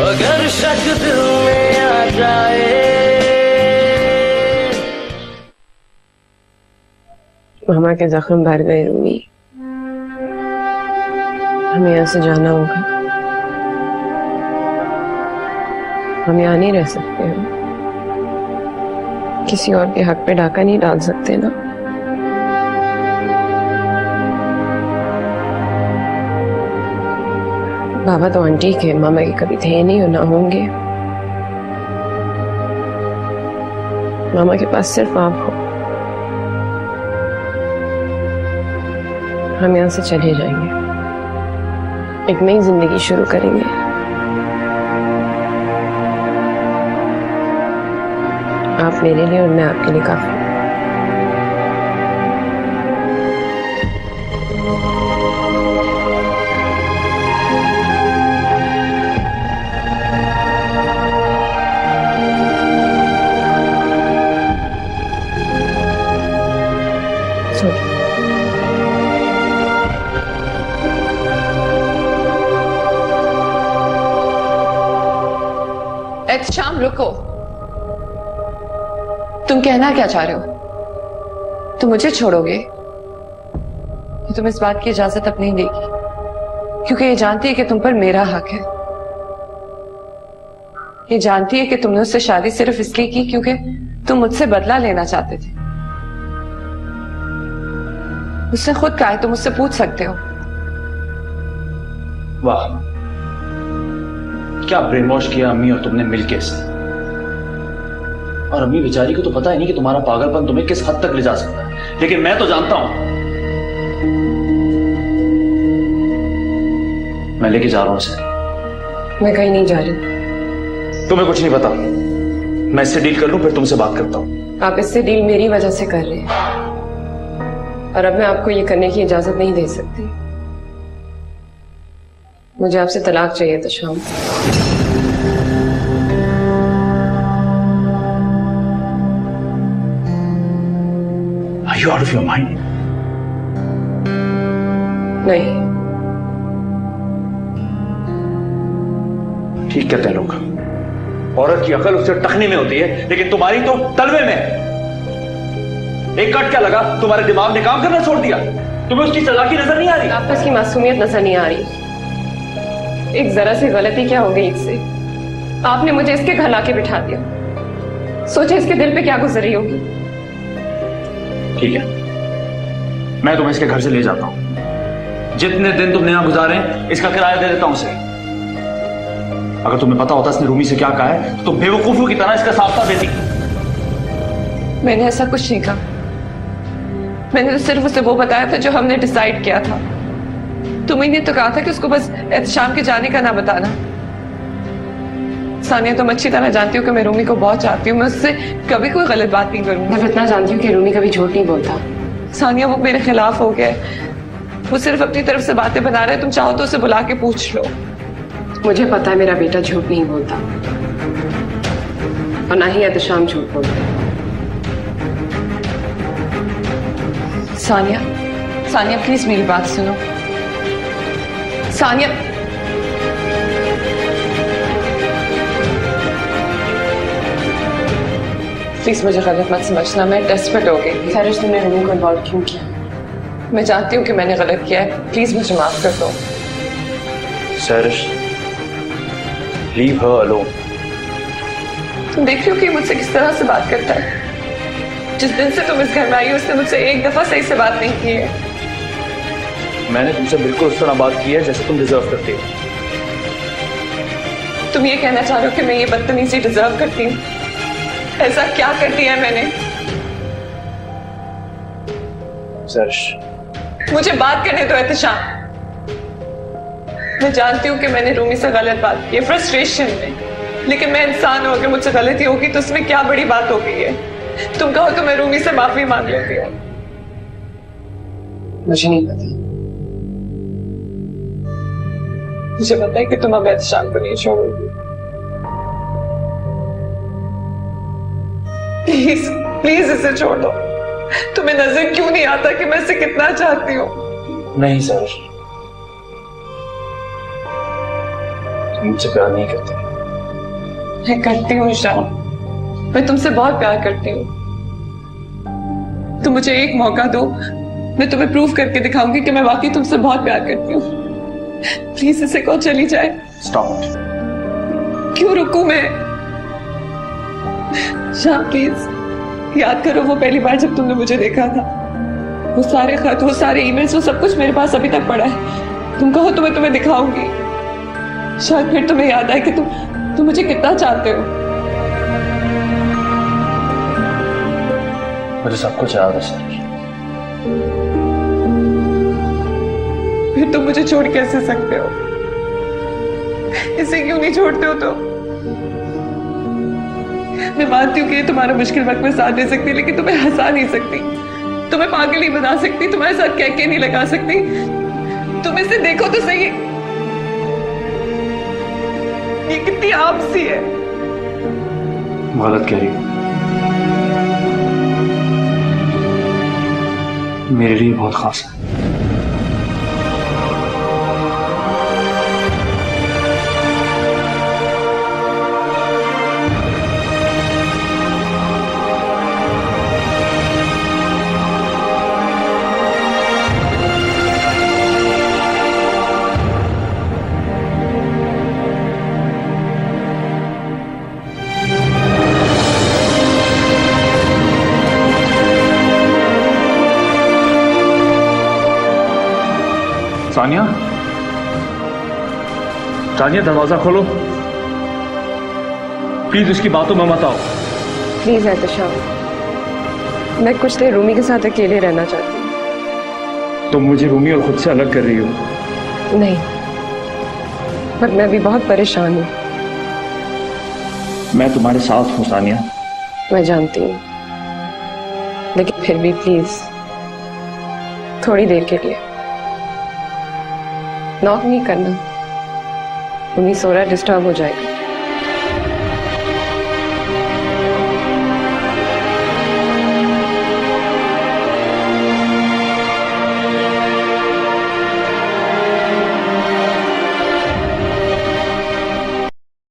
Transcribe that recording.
अगर शक दिल में आ जाए। मामा के जख्म भर गए रूमी, हमें यहाँ से जाना होगा। हम यहाँ नहीं रह सकते हैं, किसी और के हक पे डाका नहीं डाल सकते ना। बाबा तो आंटी के, मामा के कभी थे नहीं और ना होंगे। मामा के पास सिर्फ आप हो। हम यहाँ से चले जाएंगे, एक नई जिंदगी शुरू करेंगे। आप मेरे लिए और मैं आपके लिए काफी। शाम रुको, तुम कहना क्या चाह रहे हो? तुम मुझे छोड़ोगे? तुम इस बात की इजाजत अब नहीं देगी, क्योंकि ये जानती है कि तुम पर मेरा हक है। ये जानती है कि तुमने उससे शादी सिर्फ इसलिए की क्योंकि तुम मुझसे बदला लेना चाहते थे। उसने खुद कहा है, तुम मुझसे पूछ सकते हो। वाह, क्या ब्रेन वॉश किया अम्मी और तुमने मिलके से। और अम्मी बेचारी को तो पता ही नहीं कि तुम्हारा पागलपन तुम्हें किस हद तक ले जा सकता है, लेकिन मैं तो जानता हूं। मैं लेके जा रहा हूं इसे। मैं कहीं नहीं जा रही। तुम्हें कुछ नहीं पता। मैं इससे डील कर लूं, फिर तुमसे बात करता हूं। आप इससे डील मेरी वजह से कर रहे हैं और अब मैं आपको ये करने की इजाजत नहीं दे सकती। मुझे आपसे तलाक चाहिए था शाम। Are you out of your mind? नहीं। ठीक कहते हैं लोग, औरत की अकल उससे टखने में होती है, लेकिन तुम्हारी तो तलवे में। एक कट क्या लगा, तुम्हारे दिमाग ने काम करना छोड़ दिया। तुम्हें उसकी चालाकी नजर नहीं आ रही? आपस की मासूमियत नजर नहीं आ रही। एक जरा सी गलती क्या हो गई इससे, आपने मुझे इसके घर लाके बिठा दिया। सोचे इसके दिल पे क्या गुजर रही होगी। ठीक है, मैं तुम्हें इसके घर से ले जाता हूं। जितने दिन तुमने यहां गुजारे इसका किराया दे देता हूं उसे। अगर तुम्हें पता होता इसने रूमी से क्या कहा है तो तुम बेवकूफों की तरह इसका साफ साफ देती। मैंने ऐसा कुछ नहीं कहा। मैंने तो सिर्फ उसे वो बताया था जो हमने डिसाइड किया था। तुम्ही ने तो कहा था कि उसको बस एहतशाम के जाने का ना बताना। सानिया, तुम अच्छी तरह जानती हो कि मैं रूमी को बहुत चाहती हूँ। मैं उससे कभी कोई गलत बात नहीं करूंगी। मैं इतना जानती हूँ कि रूमी कभी झूठ नहीं बोलता। सानिया, वो मेरे खिलाफ हो गया। वो सिर्फ अपनी तरफ से बातें बना रहा है। तुम चाहो तो उसे बुला के पूछ लो। मुझे पता है मेरा बेटा झूठ नहीं बोलता और ना ही एहतशाम झूठ बोलते। सानिया, सानिया प्लीज मेरी बात सुनो। सानिया, प्लीज मुझे गलत मत समझना, मैं डेस्परेट हो गई। सरिश, तुमने रूमी को इन्वॉल्व क्यों किया? मैं जानती हूँ कि मैंने गलत किया है, प्लीज मुझे माफ कर दो। Sarish, leave her alone. तुम देख रही हो कि मुझसे किस तरह से बात करता है। जिस दिन से तुम इस घर में आई हो उसने मुझसे एक दफा सही से बात नहीं की है। मैंने तुमसे बिल्कुल उस तरह बात की है जैसे तुम डिजर्व करती हो। तुम ये कहना चाह रहे हो कि मैं ये बदतमीजी डिजर्व करती हूँ? ऐसा क्या कर दिया है मैंने? सरिश, मुझे बात करने दो एहतशाम। मैं जानती हूँ कि मैंने रूमी से गलत बात की है फ्रस्ट्रेशन में, लेकिन मैं इंसान हूँ। अगर मुझसे गलती होगी तो उसमें क्या बड़ी बात हो गई है? तुम कहो तो मैं रूमी से माफी मांग लेती हूँ। मुझे नहीं पता। मुझे पता है कि तुम अब एहतशाम को नहीं छोड़ोगी। प्लीज प्लीज इसे छोड़ दो। तुम्हें नजर क्यों नहीं आता कि मैं इसे कितना चाहती हूँ? नहीं सरिश, तुम मुझसे प्यार नहीं करते। मैं करती हूँ शाम, मैं तुमसे बहुत प्यार करती हूँ। तुम मुझे एक मौका दो, मैं तुम्हें प्रूव करके दिखाऊंगी कि मैं वाकई तुमसे बहुत प्यार करती हूँ। प्लीज इसे कहो चली जाए। स्टॉप। क्यों रुकूं मैं? शाम प्लीज याद करो वो पहली बार जब तुमने मुझे देखा था। वो सारे खत, वो सारे ईमेल्स, वो सब कुछ मेरे पास अभी तक पड़ा है। तुम कहो तो मैं तुम्हें दिखाऊंगी। शायद फिर तुम्हें याद आए कि तुम मुझे कितना चाहते हो। मुझे सब कुछ याद है सर। फिर तुम मुझे छोड़ कैसे सकते हो? इसे क्यों नहीं छोड़ते हो? तो मैं मानती हूँ कि तुम्हारा मुश्किल वक्त में साथ दे सकती, लेकिन तुम्हें हंसा नहीं सकती, तुम्हें पागल नहीं बना सकती, तुम्हारे साथ कह के नहीं लगा सकती। तुम इसे देखो तो सही, ये कितनी आपसी है। गलत कह रही हो, मेरे लिए बहुत खास है। सानिया, सानिया दरवाजा खोलो प्लीज, उसकी बातों में मत आओ। प्लीज एहतशाम, मैं कुछ देर रूमी के साथ अकेले रहना चाहती हूँ। तुम मुझे रूमी और खुद से अलग कर रही हो। नहीं, पर मैं भी बहुत परेशान हूँ। मैं तुम्हारे साथ हूँ सानिया। मैं जानती हूँ, लेकिन फिर भी प्लीज थोड़ी देर के लिए नॉक नहीं करना। रूमी सो रहा, डिस्टर्ब हो जाएगा।